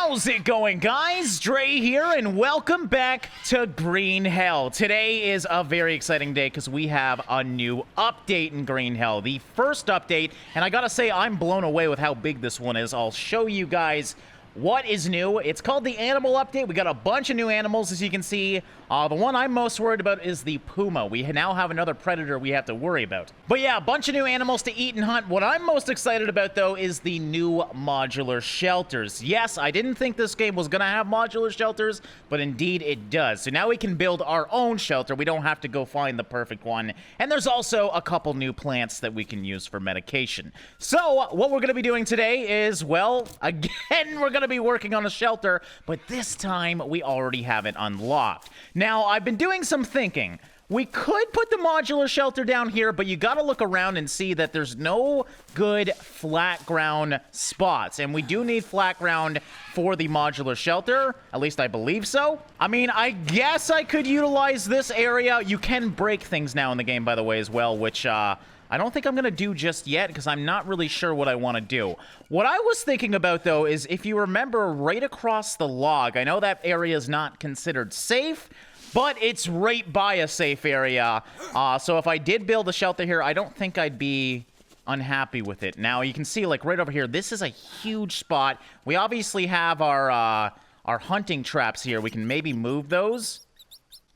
How's it going, guys? Drae here, and welcome back to Green Hell. Today is a very exciting day because we have a new update in Green Hell. The first update, and I gotta say, I'm blown away with how big this one is. I'll show you guys what is new. It's called the Animal Update. We got a bunch of new animals, as you can see. The one I'm most worried about is the puma. We now have another predator we have to worry about. But yeah, a bunch of new animals to eat and hunt. What I'm most excited about, though, is the new modular shelters. Yes, I didn't think this game was going to have modular shelters, but indeed it does. So now we can build our own shelter. We don't have to go find the perfect one. And there's also a couple new plants that we can use for medication. So what we're going to be doing today is, well, again, we're going to be working on a shelter, but this time we already have it unlocked. Now, I've been doing some thinking. We could put the modular shelter down here, but you gotta look around and see that there's no good flat ground spots. And we do need flat ground for the modular shelter. At least I believe so. I mean, I guess I could utilize this area. You can break things now in the game, by the way, as well, which, I don't think I'm going to do just yet because I'm not really sure what I want to do. What I was thinking about, though, is if you remember right across the log, I know that area is not considered safe, but it's right by a safe area. So if I did build a shelter here, I don't think I'd be unhappy with it. Now, you can see, like, right over here, this is a huge spot. We obviously have our hunting traps here. We can maybe move those.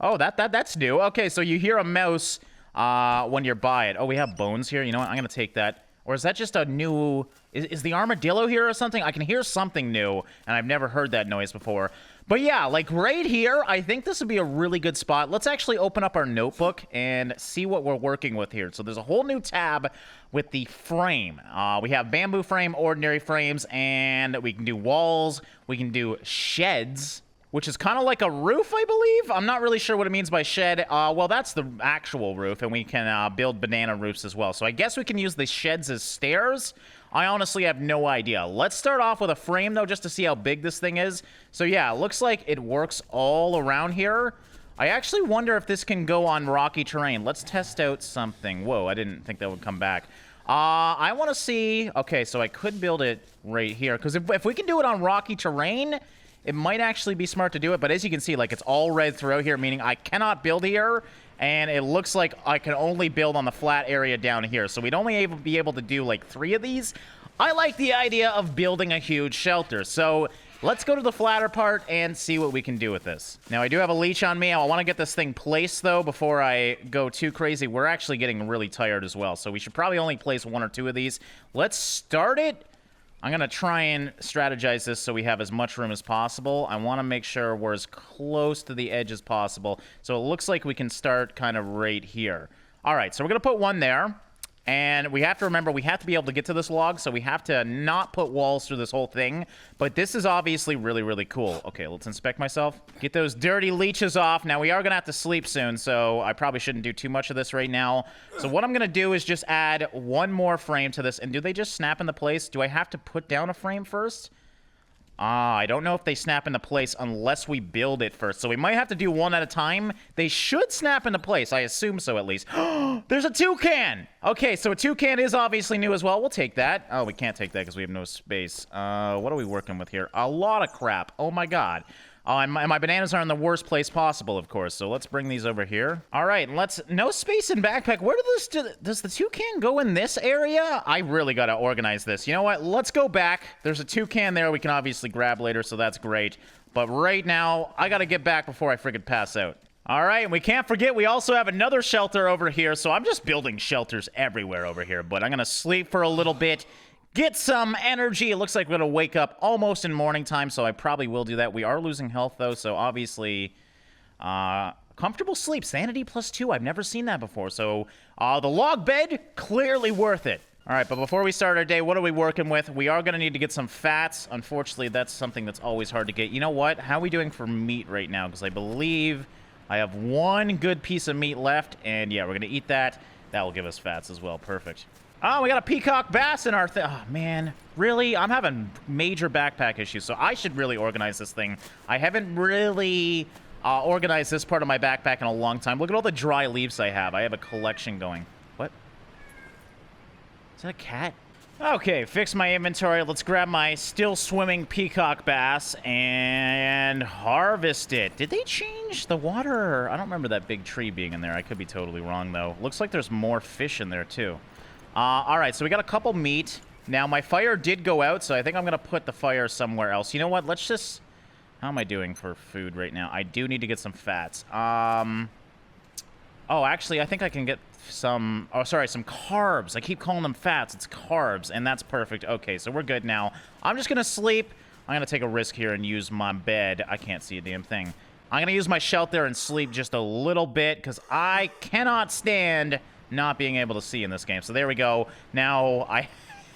Oh, that's new. Okay, so you hear a mouse when you're by it. Oh, we have bones here. You know what? I'm going to take that. Or is that just a new... Is the armadillo here or something? I can hear something new, and I've never heard that noise before. But yeah, like right here, I think this would be a really good spot. Let's actually open up our notebook and see what we're working with here. So there's a whole new tab with the frame. We have bamboo frame, ordinary frames, and we can do walls. We can do sheds, which is kind of like a roof, I believe. I'm not really sure what it means by shed. Well, that's the actual roof, and we can build banana roofs as well. So I guess we can use the sheds as stairs. I honestly have no idea. Let's start off with a frame, though, just to see how big this thing is. So yeah, it looks like it works all around here. I actually wonder if this can go on rocky terrain. Let's test out something. Whoa, I didn't think that would come back. I want to see... Okay, so I could build it right here, because if we can do it on rocky terrain... It might actually be smart to do it, but as you can see, like, it's all red throughout here, meaning I cannot build here, and it looks like I can only build on the flat area down here. So we'd only be able to do, like, 3 of these. I like the idea of building a huge shelter, so let's go to the flatter part and see what we can do with this. Now, I do have a leech on me. I want to get this thing placed, though, before I go too crazy. We're actually getting really tired as well, so we should probably only place 1 or 2 of these. Let's start it. I'm going to try and strategize this so we have as much room as possible. I want to make sure we're as close to the edge as possible. So it looks like we can start kind of right here. All right, so we're going to put 1 there. And we have to remember, we have to be able to get to this log, so we have to not put walls through this whole thing. But this is obviously really, really cool. Okay, let's inspect myself. Get those dirty leeches off. Now, we are going to have to sleep soon, so I probably shouldn't do too much of this right now. So what I'm going to do is just add 1 more frame to this. And do they just snap into place? Do I have to put down a frame first? I don't know if they snap into place unless we build it first. So we might have to do 1 at a time. They should snap into place. I assume so, at least. There's a toucan! Okay, so a toucan is obviously new as well. We'll take that. Oh, we can't take that because we have no space. What are we working with here? A lot of crap. Oh, my God. And my bananas are in the worst place possible, of course. So let's bring these over here. All right, no space in backpack. Where does the toucan go in this area? I really got to organize this. You know what? Let's go back. There's a toucan there we can obviously grab later, so that's great. But right now, I got to get back before I friggin' pass out. All right, and we can't forget we also have another shelter over here. So I'm just building shelters everywhere over here. But I'm going to sleep for a little bit. Get some energy. It looks like we're going to wake up almost in morning time, so I probably will do that. We are losing health, though, so obviously, comfortable sleep. Sanity +2. I've never seen that before, so the log bed, clearly worth it. All right, but before we start our day, what are we working with? We are going to need to get some fats. Unfortunately, that's something that's always hard to get. You know what? How are we doing for meat right now? Because I believe I have 1 good piece of meat left, and yeah, we're going to eat that. That will give us fats as well. Perfect. Oh, we got a peacock bass in our thing. Oh, man. Really? I'm having major backpack issues, so I should really organize this thing. I haven't really organized this part of my backpack in a long time. Look at all the dry leaves I have. I have a collection going. What? Is that a cat? Okay, fix my inventory. Let's grab my still swimming peacock bass and harvest it. Did they change the water? I don't remember that big tree being in there. I could be totally wrong, though. Looks like there's more fish in there, too. All right, so we got a couple meat. Now, my fire did go out, so I think I'm going to put the fire somewhere else. You know what? Let's just... How am I doing for food right now? I do need to get some fats. Oh, actually, I think I can get some... Oh, sorry, some carbs. I keep calling them fats. It's carbs, and that's perfect. Okay, so we're good now. I'm just going to sleep. I'm going to take a risk here and use my bed. I can't see a damn thing. I'm going to use my shelter and sleep just a little bit because I cannot stand not being able to see in this game. So there we go. Now, I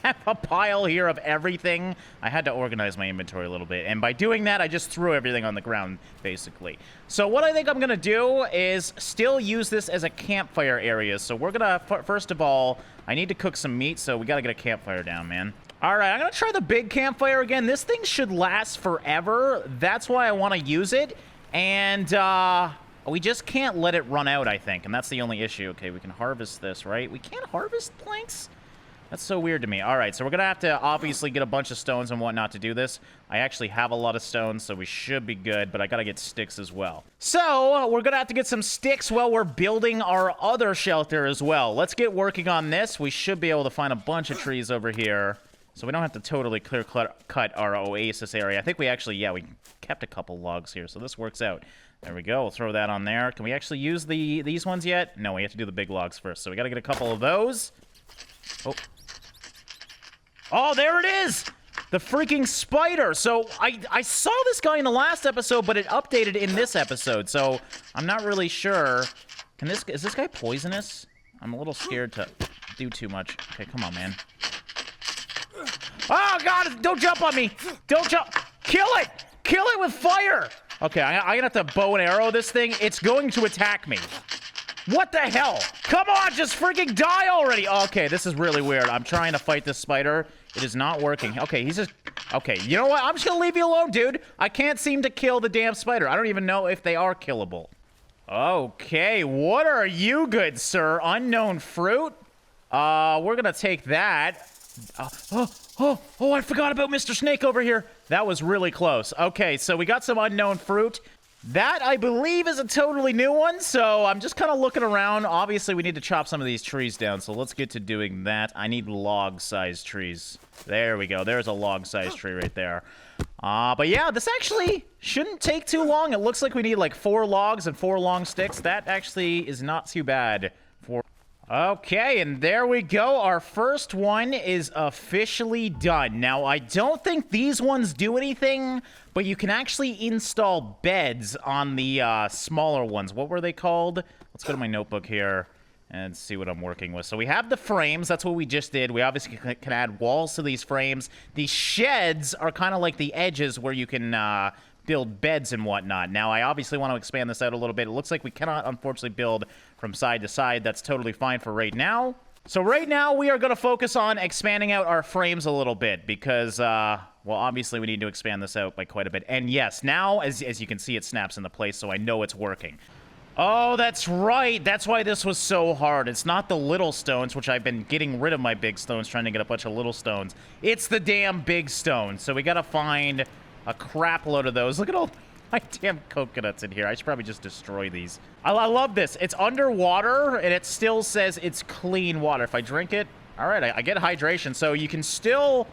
have a pile here of everything. I had to organize my inventory a little bit, and by doing that, I just threw everything on the ground, basically. So what I think I'm gonna do is still use this as a campfire area. So we're gonna, first of all, I need to cook some meat, so we gotta get a campfire down, man. All right, I'm gonna try the big campfire again. This thing should last forever. That's why I wanna use it, and we just can't let it run out, I think, and that's the only issue. Okay, we can harvest this, right? We can't harvest planks? That's so weird to me. All right, so we're going to have to obviously get a bunch of stones and whatnot to do this. I actually have a lot of stones, so we should be good, but I got to get sticks as well. So we're going to have to get some sticks while we're building our other shelter as well. Let's get working on this. We should be able to find a bunch of trees over here, so we don't have to totally clear-cut our oasis area. I think we actually, yeah, we kept a couple logs here, so this works out. There we go. We'll throw that on there. Can we actually use these ones yet? No, we have to do the big logs first, so we got to get a couple of those. Oh. Oh, there it is! The freaking spider! So, I saw this guy in the last episode, but it updated in this episode, so I'm not really sure. Is this guy poisonous? I'm a little scared to do too much. Okay, come on, man. Oh, God! Don't jump on me! Don't jump! Kill it! Kill it with fire! Okay, I'm gonna have to bow and arrow this thing. It's going to attack me. What the hell? Come on, just freaking die already! Okay, this is really weird. I'm trying to fight this spider. It is not working. Okay, he's just... Okay, you know what? I'm just gonna leave you alone, dude. I can't seem to kill the damn spider. I don't even know if they are killable. Okay, what are you, good sir? Unknown fruit? We're gonna take that. Oh, I forgot about Mr. Snake over here. That was really close. Okay, so we got some unknown fruit. That, I believe, is a totally new one, so I'm just kind of looking around. Obviously, we need to chop some of these trees down, so let's get to doing that. I need log-sized trees. There we go. There's a log-sized tree right there. But yeah, this actually shouldn't take too long. It looks like we need, like, 4 logs and 4 long sticks. That actually is not too bad for... Okay, and there we go. Our first one is officially done. Now, I don't think these ones do anything, but you can actually install beds on the smaller ones. What were they called? Let's go to my notebook here and see what I'm working with. So we have the frames. That's what we just did. We obviously can add walls to these frames. The sheds are kind of like the edges where you can build beds and whatnot. Now, I obviously want to expand this out a little bit. It looks like we cannot, unfortunately, build from side to side. That's totally fine for right now. So right now, we are going to focus on expanding out our frames a little bit because, well, obviously, we need to expand this out by quite a bit. And yes, now, as you can see, it snaps into place, so I know it's working. Oh, that's right. That's why this was so hard. It's not the little stones, which I've been getting rid of my big stones, trying to get a bunch of little stones. It's the damn big stones. So we got to find a crap load of those. Look at all my damn coconuts in here. I should probably just destroy these. I love this. It's underwater, and it still says it's clean water. If I drink it, all right, I get hydration. So you can still...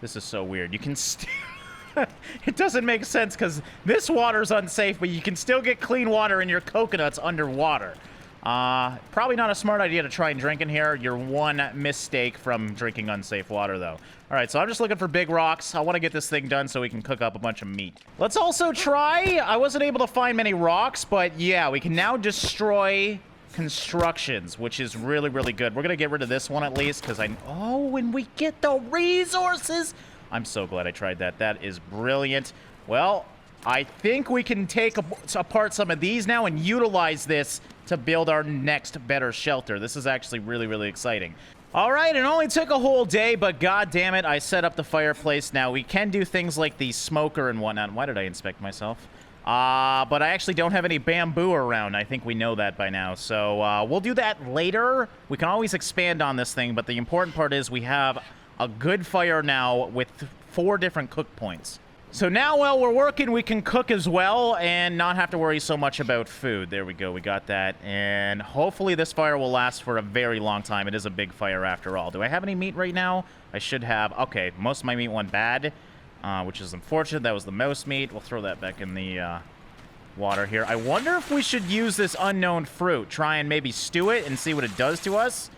This is so weird. You can still... It doesn't make sense because this water's unsafe, but you can still get clean water in your coconuts underwater. Probably not a smart idea to try and drink in here. You're one mistake from drinking unsafe water, though. All right, so I'm just looking for big rocks. I want to get this thing done so we can cook up a bunch of meat. Let's also try... I wasn't able to find many rocks, but yeah, we can now destroy constructions, which is really, really good. We're going to get rid of this one at least because Oh, when we get the resources... I'm so glad I tried that. That is brilliant. Well, I think we can take apart some of these now and utilize this to build our next better shelter. This is actually really, really exciting. All right, it only took a whole day, but god damn it, I set up the fireplace. Now, we can do things like the smoker and whatnot. Why did I inspect myself? But I actually don't have any bamboo around. I think we know that by now. So we'll do that later. We can always expand on this thing, but the important part is we have a good fire now with 4 different cook points. So now while we're working, we can cook as well and not have to worry so much about food. There we go. We got that. And hopefully this fire will last for a very long time. It is a big fire after all. Do I have any meat right now? I should have. Okay, most of my meat went bad, which is unfortunate. That was the mouse meat. We'll throw that back in the water here. I wonder if we should use this unknown fruit. Try and maybe stew it and see what it does to us.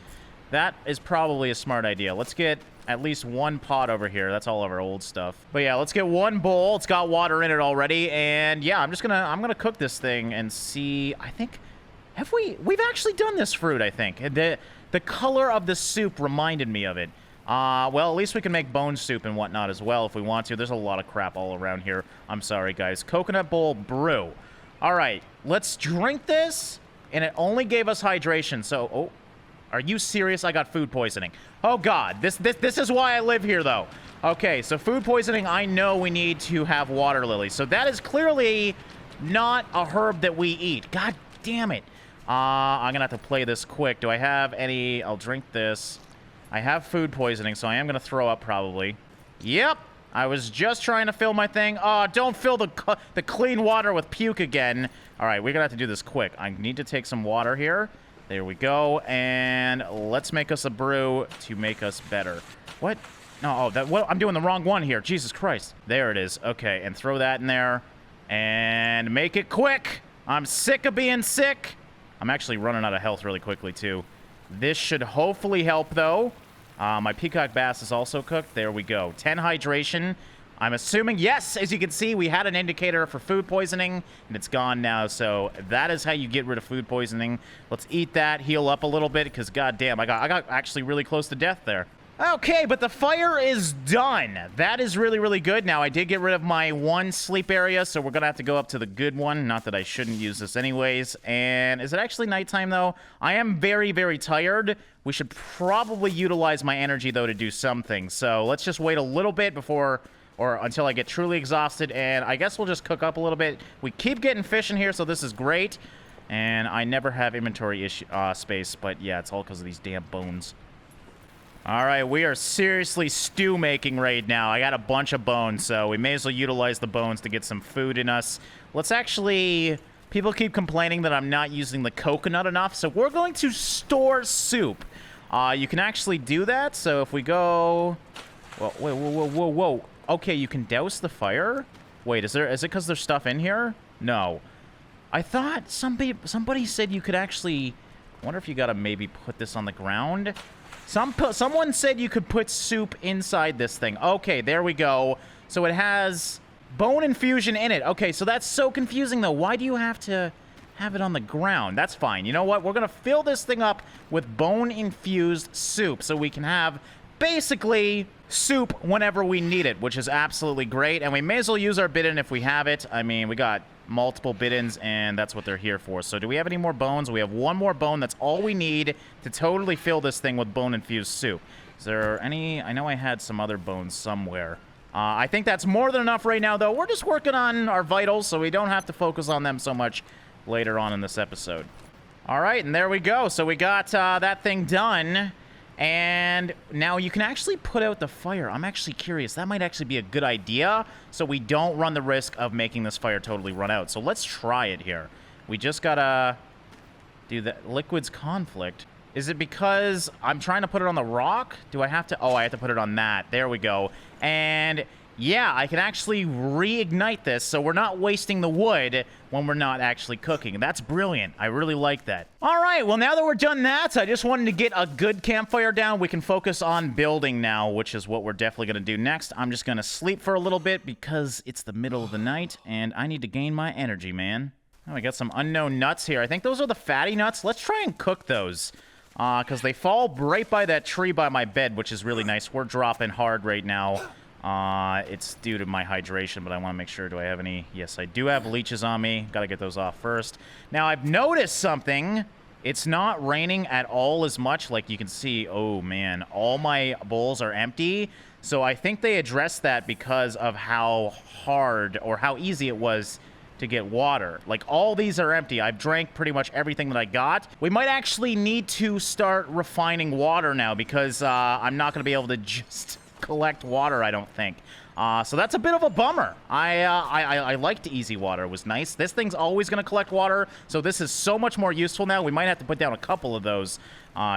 That is probably a smart idea. Let's get at least 1 pot over here. That's all of our old stuff. But yeah, let's get 1 bowl. It's got water in it already. And yeah, I'm gonna cook this thing and see. I think, we've actually done this fruit, I think. The color of the soup reminded me of it. Well, at least we can make bone soup and whatnot as well if we want to. There's a lot of crap all around here. I'm sorry, guys. Coconut bowl brew. All right, let's drink this. And it only gave us hydration, so, oh. Are you serious? I got food poisoning. Oh, God. This is why I live here, though. Okay, so food poisoning, I know we need to have water lilies. So that is clearly not a herb that we eat. God damn it. I'm going to have to play this quick. Do I have any? I'll drink this. I have food poisoning, so I am going to throw up probably. Yep. I was just trying to fill my thing. Oh, don't fill the clean water with puke again. All right, we're going to have to do this quick. I need to take some water here. There we go, and let's make us a brew to make us better. What? No, I'm doing the wrong one here. Jesus Christ. There it is. Okay, and throw that in there, and make it quick. I'm sick of being sick. I'm actually running out of health really quickly, too. This should hopefully help, though. My peacock bass is also cooked. There we go. 10 hydration. I'm assuming, yes, as you can see, we had an indicator for food poisoning, and it's gone now, so that is how you get rid of food poisoning. Let's eat that, heal up a little bit, because goddamn, I got actually really close to death there. Okay, but the fire is done. That is really, really good. Now, I did get rid of my 1 sleep area, so we're going to have to go up to the good one. Not that I shouldn't use this anyways. And is it actually nighttime, though? I am very, very tired. We should probably utilize my energy, though, to do something. So let's just wait a little bit before... or until I get truly exhausted, and I guess we'll just cook up a little bit. We keep getting fish in here, so this is great. And I never have inventory space, but yeah, it's all because of these damn bones. All right, we are seriously stew making right now. I got a bunch of bones, so we may as well utilize the bones to get some food in us. Let's actually... People keep complaining that I'm not using the coconut enough, so we're going to store soup. You can actually do that, so if we go... Whoa, whoa, whoa, whoa, whoa. Okay, you can douse the fire? Wait, is it because there's stuff in here? No. I thought somebody said you could actually... I wonder if you gotta maybe put this on the ground? Someone said you could put soup inside this thing. Okay, there we go. So it has bone infusion in it. Okay, so that's so confusing, though. Why do you have to have it on the ground? That's fine. You know what? We're gonna fill this thing up with bone-infused soup so we can have... basically soup whenever we need it, which is absolutely great. And we may as well use our bid-in if we have it. I mean, we got multiple bid-ins, and that's what they're here for. So do we have any more bones? We have 1 more bone. That's all we need to totally fill this thing with bone-infused soup. Is there any... I know I had some other bones somewhere. I think that's more than enough right now, though. We're just working on our vitals, so we don't have to focus on them so much later on in this episode. All right, and there we go. So we got that thing done. And now you can actually put out the fire. I'm actually curious. That might actually be a good idea, so we don't run the risk of making this fire totally run out. So let's try it here. We just gotta do the liquids conflict. Is it because I'm trying to put it on the rock? Do I have to? Oh, I have to put it on that. There we go. And yeah, I can actually reignite this, so we're not wasting the wood when we're not actually cooking. That's brilliant. I really like that. All right, well, now that we're done that, I just wanted to get a good campfire down. We can focus on building now, which is what we're definitely going to do next. I'm just going to sleep for a little bit because it's the middle of the night, and I need to gain my energy, man. Oh, we got some unknown nuts here. I think those are the fatty nuts. Let's try and cook those, because they fall right by that tree by my bed, which is really nice. We're dropping hard right now. It's due to my hydration, but I want to make sure, do I have any? Yes, I do have leeches on me. Got to get those off first. Now, I've noticed something. It's not raining at all as much. Like you can see, oh man, all my bowls are empty. So I think they addressed that because of how hard or how easy it was to get water. Like, all these are empty. I've drank pretty much everything that I got. We might actually need to start refining water now because I'm not going to be able to just collect water, I don't think. So that's a bit of a bummer. I liked easy water. It was nice. This thing's always going to collect water, so this is so much more useful now. We might have to put down a couple of those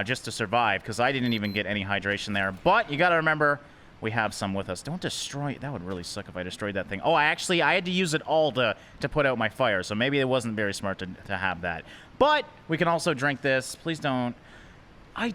just to survive because I didn't even get any hydration there. But you got to remember, we have some with us. Don't destroy... That would really suck if I destroyed that thing. Oh, I had to use it all to put out my fire, so maybe it wasn't very smart to have that. But we can also drink this. Please don't... I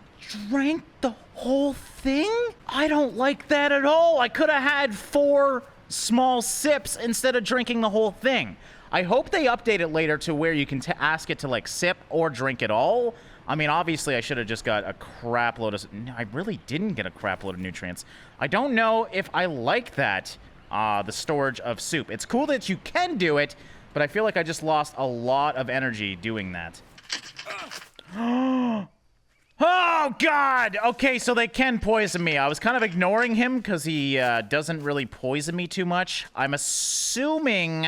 drank the whole thing? I don't like that at all. I could have had 4 small sips instead of drinking the whole thing. I hope they update it later to where you can ask it to, like, sip or drink it all. I mean, obviously, I should have just got a crap load of... I really didn't get a crap load of nutrients. I don't know if I like that, the storage of soup. It's cool that you can do it, but I feel like I just lost a lot of energy doing that. Oh, God! Okay, so they can poison me. I was kind of ignoring him because he doesn't really poison me too much. I'm assuming...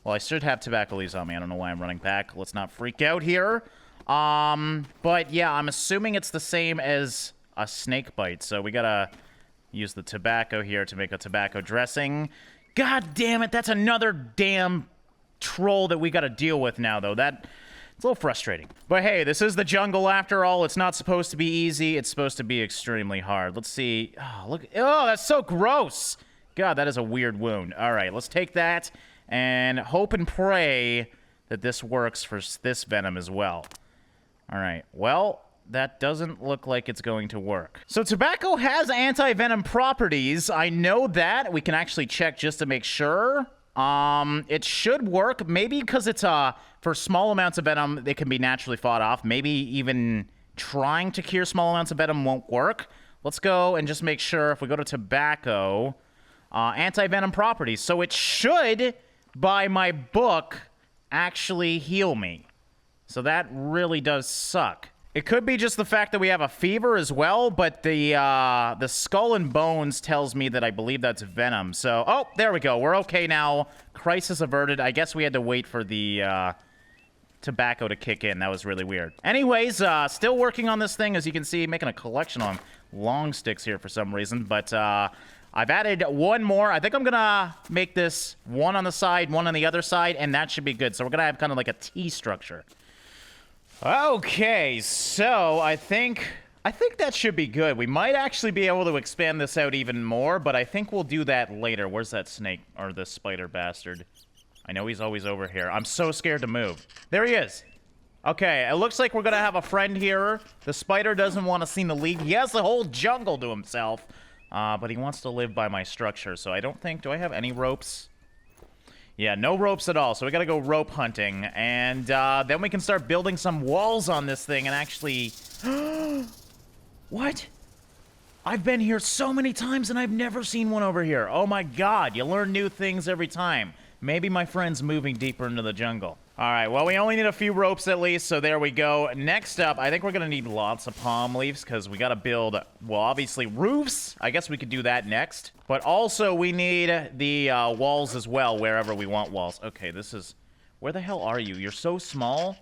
Well, I should have tobacco leaves on me. I don't know why I'm running back. Let's not freak out here. But yeah, I'm assuming it's the same as a snake bite. So we gotta use the tobacco here to make a tobacco dressing. God damn it, that's another damn troll that we gotta deal with now, though. It's a little frustrating. But hey, this is the jungle after all. It's not supposed to be easy. It's supposed to be extremely hard. Let's see. Oh, look. Oh, that's so gross. God, that is a weird wound. All right, let's take that and hope and pray that this works for this venom as well. All right, well, that doesn't look like it's going to work. So tobacco has anti-venom properties. I know that. We can actually check just to make sure. It should work. Maybe because it's for small amounts of venom, they can be naturally fought off. Maybe even trying to cure small amounts of venom won't work. Let's go and just make sure. If we go to tobacco, anti-venom properties. So it should, by my book, actually heal me. So that really does suck. It could be just the fact that we have a fever as well, but the skull and bones tells me that I believe that's venom. So, oh, there we go. We're okay now. Crisis averted. I guess we had to wait for the tobacco to kick in. That was really weird. Anyways, still working on this thing. As you can see, making a collection of long sticks here for some reason. But I've added one more. I think I'm going to make this one on the side, one on the other side, and that should be good. So we're going to have kind of like a T structure. Okay, so I think that should be good. We might actually be able to expand this out even more, but I think we'll do that later. Where's that snake, or the spider bastard? I know he's always over here. I'm so scared to move. There he is. Okay, it looks like we're gonna have a friend here. The spider doesn't want to seem to leave. He has the whole jungle to himself, but he wants to live by my structure, so I don't think... Do I have any ropes? Yeah, no ropes at all, so we gotta go rope hunting, and then we can start building some walls on this thing and actually... What? I've been here so many times and I've never seen one over here. Oh my god, you learn new things every time. Maybe my friend's moving deeper into the jungle. Alright, well, we only need a few ropes at least, so there we go. Next up, I think we're gonna need lots of palm leaves, because we gotta build, well, obviously roofs. I guess we could do that next. But also, we need the walls as well, wherever we want walls. Okay, this is... Where the hell are you? You're so small.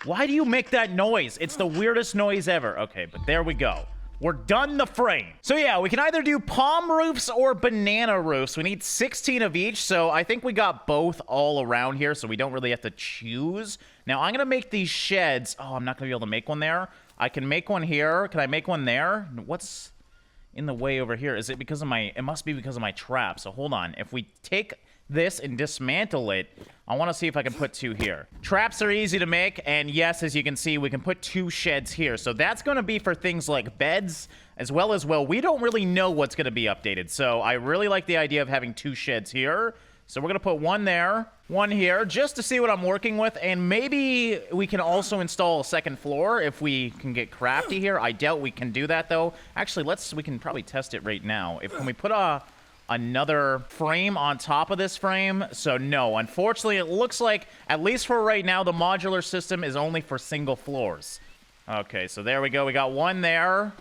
Why do you make that noise? It's the weirdest noise ever. Okay, but there we go. We're done the frame. So yeah, we can either do palm roofs or banana roofs. We need 16 of each, so I think we got both all around here, so we don't really have to choose. Now, I'm gonna make these sheds. Oh, I'm not gonna be able to make one there. I can make one here. Can I make one there? What's in the way over here? Is it because of my... It must be because of my trap, so hold on. If we take this and dismantle it, I want to see if I can put 2 here. Traps are easy to make, and yes, as you can see, we can put 2 sheds here. So that's going to be for things like beds, as well, we don't really know what's going to be updated. So I really like the idea of having 2 sheds here. So we're going to put one there, one here, just to see what I'm working with, and maybe we can also install a second floor if we can get crafty here. I doubt we can do that, though. Actually, we can probably test it right now. Can we put another frame on top of this frame? So no, unfortunately, it looks like, at least for right now, the modular system is only for single floors. Okay, so there we go. We got one there.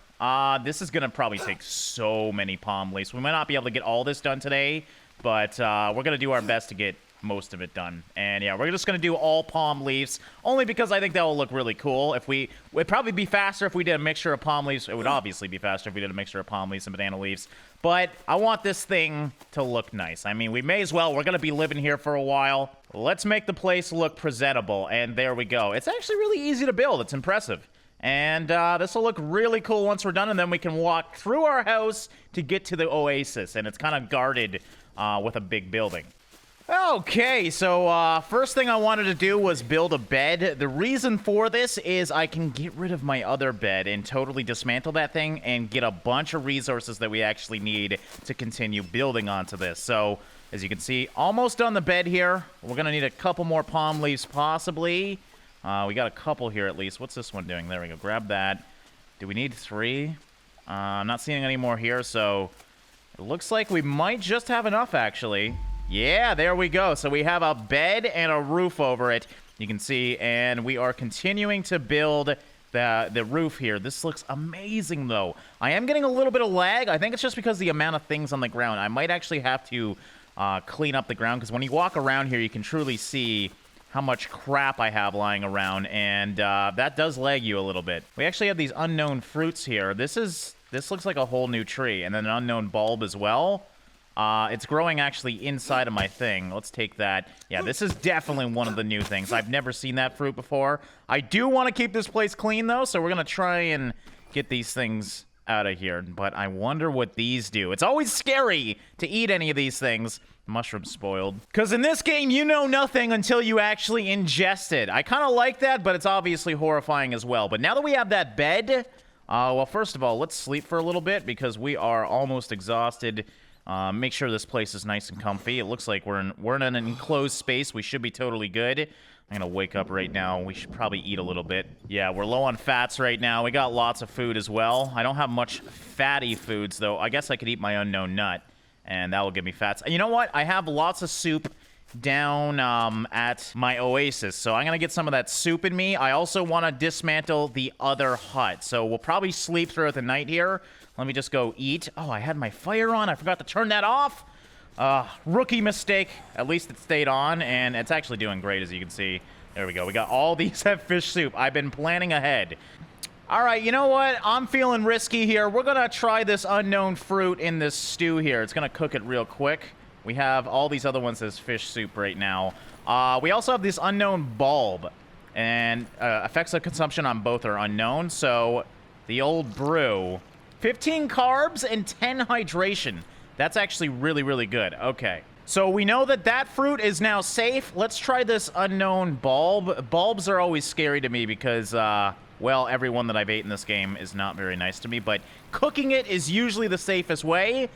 This is gonna probably take so many palm leaves. We might not be able to get all this done today, but we're gonna do our best to get most of it done. And yeah, we're just gonna do all palm leaves, only because I think that will look really cool. It'd probably be faster if we did a mixture of palm leaves. It would obviously be faster if we did a mixture of palm leaves and banana leaves. But I want this thing to look nice. I mean, we may as well. We're gonna be living here for a while. Let's make the place look presentable. And there we go. It's actually really easy to build. It's impressive. And this will look really cool once we're done, and then we can walk through our house to get to the oasis, and it's kind of guarded with a big building. Okay, so first thing I wanted to do was build a bed. The reason for this is I can get rid of my other bed and totally dismantle that thing and get a bunch of resources that we actually need to continue building onto this. So, as you can see, almost done the bed here. We're going to need a couple more palm leaves possibly. We got a couple here at least. What's this one doing? There we go. Grab that. Do we need 3? I'm not seeing any more here, so it looks like we might just have enough, actually. Yeah, there we go. So we have a bed and a roof over it, you can see, and we are continuing to build the roof here. This looks amazing, though. I am getting a little bit of lag. I think it's just because of the amount of things on the ground. I might actually have to clean up the ground, because when you walk around here, you can truly see how much crap I have lying around, and that does lag you a little bit. We actually have these unknown fruits here. This looks like a whole new tree, and then an unknown bulb as well. It's growing actually inside of my thing. Let's take that. Yeah, this is definitely one of the new things. I've never seen that fruit before. I do want to keep this place clean, though, so we're going to try and get these things out of here. But I wonder what these do. It's always scary to eat any of these things. Mushroom spoiled. Because in this game, you know nothing until you actually ingest it. I kind of like that, but it's obviously horrifying as well. But now that we have that bed, well, first of all, let's sleep for a little bit because we are almost exhausted. Make sure this place is nice and comfy. It looks like we're in an enclosed space. We should be totally good. I'm gonna wake up right now. We should probably eat a little bit. Yeah, we're low on fats right now. We got lots of food as well. I don't have much fatty foods, though. I guess I could eat my unknown nut, and that will give me fats. You know what? I have lots of soup down at my oasis, so I'm gonna get some of that soup in me. I also want to dismantle the other hut, so we'll probably sleep throughout the night here. Let me just go eat. Oh, I had my fire on. I forgot to turn that off. Rookie mistake. At least it stayed on, and it's actually doing great, as you can see. There we go. We got all these fish soup. I've been planning ahead. All right, you know what? I'm feeling risky here. We're going to try this unknown fruit in this stew here. It's going to cook it real quick. We have all these other ones as fish soup right now. We also have this unknown bulb, and effects of consumption on both are unknown. So the old brew, 15 carbs and 10 hydration. That's actually really, really good. Okay. So we know that that fruit is now safe. Let's try this unknown bulb. Bulbs are always scary to me because, well, everyone that I've ate in this game is not very nice to me, but cooking it is usually the safest way.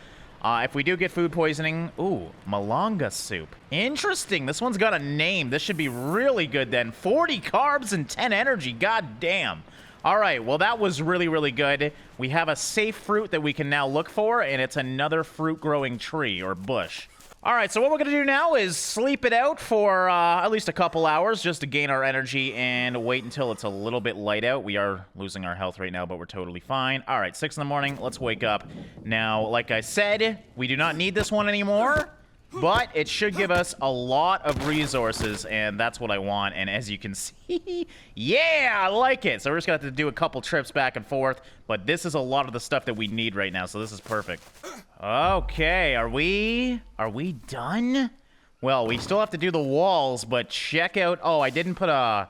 If we do get food poisoning, ooh, Malanga Soup. Interesting. This one's got a name. This should be really good then. 40 carbs and 10 energy. God damn. All right, well, that was really, really good. We have a safe fruit that we can now look for, and it's another fruit-growing tree or bush. All right, so what we're going to do now is sleep it out for at least a couple hours just to gain our energy and wait until it's a little bit light out. We are losing our health right now, but we're totally fine. All right, 6 in the morning. Let's wake up. Now, like I said, we do not need this one anymore. But it should give us a lot of resources, and that's what I want. And as you can see, yeah, I like it. So we're just going to have to do a couple trips back and forth. But this is a lot of the stuff that we need right now, so this is perfect. Okay, are we done? Well, we still have to do the walls, but check out... Oh, I didn't put a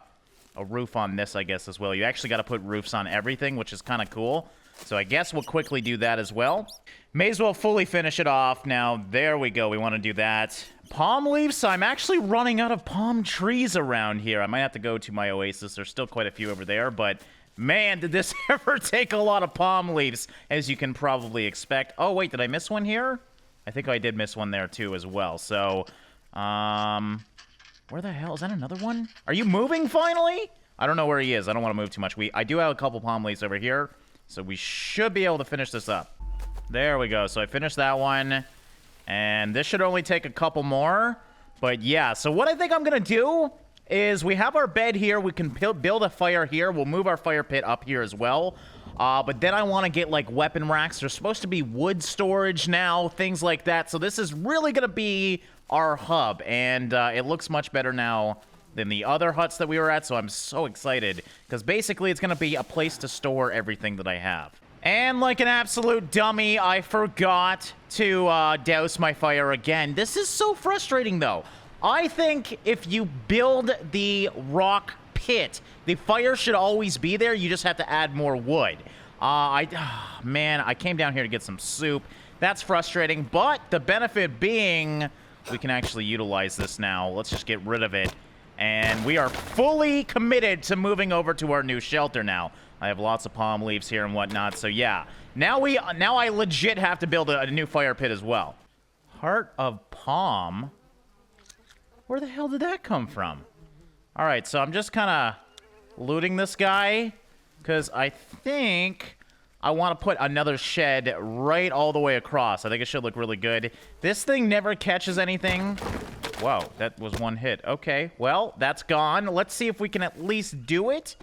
roof on this, I guess, as well. You actually got to put roofs on everything, which is kind of cool. So I guess we'll quickly do that as well. May as well fully finish it off. Now, there we go. We want to do that. Palm leaves. I'm actually running out of palm trees around here. I might have to go to my oasis. There's still quite a few over there, but man, did this ever take a lot of palm leaves, as you can probably expect. Oh, wait, did I miss one here? I think I did miss one there, too, as well. So, where the hell? Is that another one? Are you moving, finally? I don't know where he is. I don't want to move too much. I do have a couple palm leaves over here. So we should be able to finish this up. There we go. So I finished that one. And this should only take a couple more. But yeah, so what I think I'm going to do is we have our bed here. We can build a fire here. We'll move our fire pit up here as well. But then I want to get, like, weapon racks. There's supposed to be wood storage now, things like that. So this is really going to be our hub, and it looks much better now than the other huts that we were at, so I'm so excited, because basically it's going to be a place to store everything that I have. And like an absolute dummy, I forgot to douse my fire again. This is so frustrating, though. I think if you build the rock pit, the fire should always be there. You just have to add more wood. Man, I came down here to get some soup. That's frustrating, but the benefit being we can actually utilize this now. Let's just get rid of it. And we are fully committed to moving over to our new shelter now. I have lots of palm leaves here and whatnot, so yeah. Now I legit have to build a new fire pit as well. Heart of Palm? Where the hell did that come from? All right, so I'm just kind of looting this guy because I think I want to put another shed right all the way across. I think it should look really good. This thing never catches anything. Whoa, that was one hit. Okay, well, that's gone. Let's see if we can at least do it.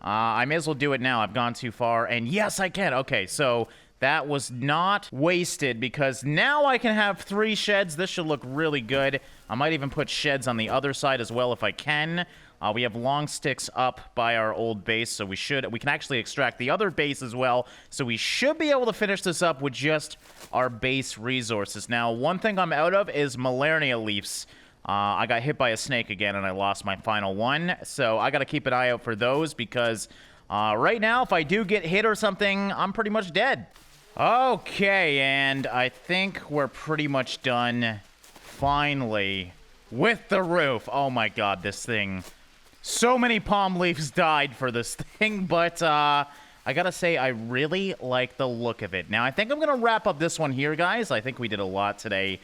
I may as well do it now. I've gone too far, and yes, I can. Okay, so that was not wasted because now I can have 3 sheds. This should look really good. I might even put sheds on the other side as well if I can. We have long sticks up by our old base, so we can actually extract the other base as well. So we should be able to finish this up with just our base resources. Now, one thing I'm out of is Malanga leaves. I got hit by a snake again, and I lost my final one. So I got to keep an eye out for those because right now, if I do get hit or something, I'm pretty much dead. Okay, and I think we're pretty much done, finally, with the roof. Oh my god, this thing. So many palm leaves died for this thing, but I gotta say, I really like the look of it. Now, I think I'm gonna wrap up this one here, guys. I think we did a lot today.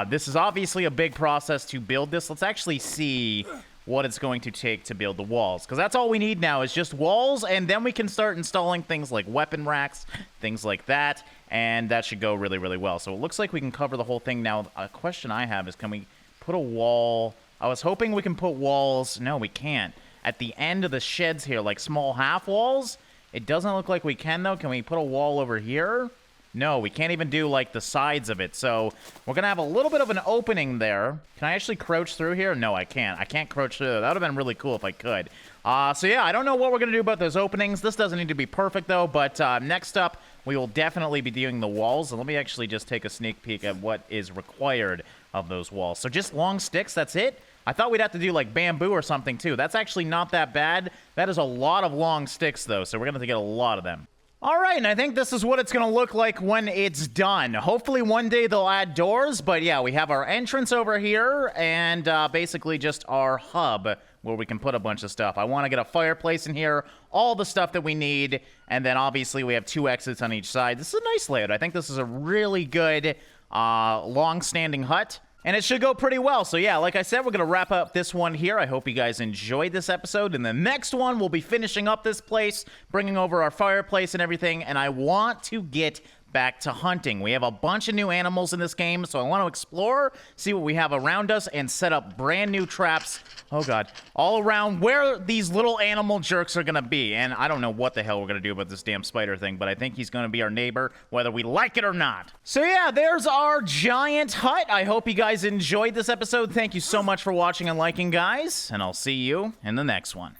This is obviously a big process to build this. Let's actually see what it's going to take to build the walls, because that's all we need now is just walls, and then we can start installing things like weapon racks, things like that, and that should go really, really well. So it looks like we can cover the whole thing. Now, a question I have is, can we put a wall? I was hoping we can put walls. No, we can't. At the end of the sheds here, like small half walls. It doesn't look like we can, though. Can we put a wall over here? No, we can't even do, like, the sides of it. So we're going to have a little bit of an opening there. Can I actually crouch through here? No, I can't. I can't crouch through there. That would have been really cool if I could. So, yeah, I don't know what we're going to do about those openings. This doesn't need to be perfect, though. But next up, we will definitely be doing the walls. And let me actually just take a sneak peek at what is required of those walls. So just long sticks, that's it? I thought we'd have to do, like, bamboo or something, too. That's actually not that bad. That is a lot of long sticks, though, so we're going to have to get a lot of them. All right, and I think this is what it's going to look like when it's done. Hopefully one day they'll add doors, but yeah, we have our entrance over here and basically just our hub where we can put a bunch of stuff. I want to get a fireplace in here, all the stuff that we need, and then obviously we have 2 exits on each side. This is a nice layout. I think this is a really good long-standing hut. And it should go pretty well. So yeah, like I said, we're going to wrap up this one here. I hope you guys enjoyed this episode. In the next one, we'll be finishing up this place, bringing over our fireplace and everything. And I want to get back to hunting. We have a bunch of new animals in this game, so I want to explore, see what we have around us, and set up brand new traps, oh god, all around where these little animal jerks are gonna be. And I don't know what the hell we're gonna do about this damn spider thing, but I think he's gonna be our neighbor, whether we like it or not. So yeah, there's our giant hut. I hope you guys enjoyed this episode. Thank you so much for watching and liking, guys, and I'll see you in the next one.